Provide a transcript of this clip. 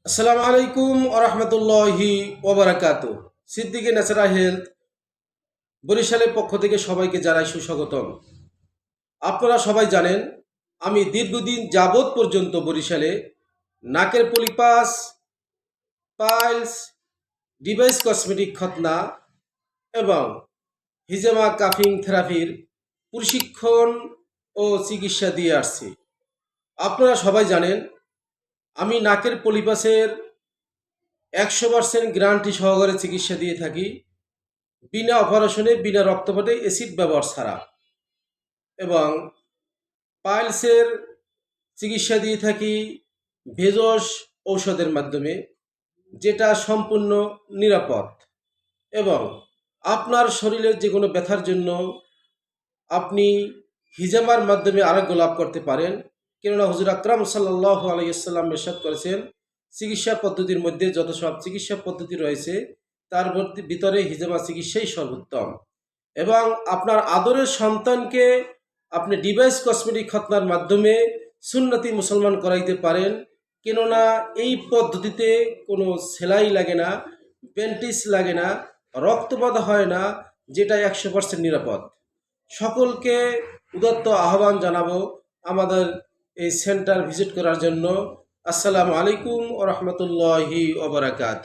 আসসালামু আলাইকুম ওরহমতুল্লাহি ওবরাকাতু। সিদ্দিকী ন্যাচারাল হেলথ বরিশালের পক্ষ থেকে সবাইকে জানাই সুস্বাগতম। আপনারা সবাই জানেন আমি দীর্ঘদিন যাবৎ পর্যন্ত বরিশালে নাকের পলিপাস, পাইলস, ডিভাইস কসমেটিক খতনা এবং হিজামা কাফিং থেরাপির প্রশিক্ষণ ও চিকিৎসা দিয়ে আসছি। আপনারা সবাই জানেন আমি নাকের পলিপাসের 100% গ্যারান্টি সহকারে চিকিৎসা দিয়ে থাকি, বিনা অপারেশনে, বিনা রক্তপাতে, অ্যাসিড ব্যবহার ছাড়া। এবং পাইলসের চিকিৎসা দিয়ে থাকি ভেষজ ঔষধের মাধ্যমে, যেটা সম্পূর্ণ নিরাপদ। এবং আপনার শরীরের যে কোনো ব্যথার জন্য আপনি হিজামার মাধ্যমে আরোগ্য লাভ করতে পারেন। কেননা হুজুর আকরাম সাল্লাল্লাহু আলাইহি ওয়াসাল্লাম ইরশাদ করেছেন, চিকিৎসা পদ্ধতির মধ্যে যত সব চিকিৎসা পদ্ধতি রয়েছে তার ভিতরে হিজামা চিকিৎসাই সর্বোত্তম। এবং আপনার আদরের সন্তানকে আপনি ডিভাইস কসমেটিক খতনার মাধ্যমে সুন্নতি মুসলমান করাইতে পারেন। কেননা এই পদ্ধতিতে কোনো সেলাই লাগে না, ব্যান্ডেজ লাগে না, রক্তপাত হয় না, যেটা 100% নিরাপদ। সকলকে উদাত্ত আহ্বান জানাবো আমাদের এই সেন্টার ভিজিট করার জন্য। আসসালামু আলাইকুম ওয়া রাহমাতুল্লাহি ওয়া বারাকাতুহু।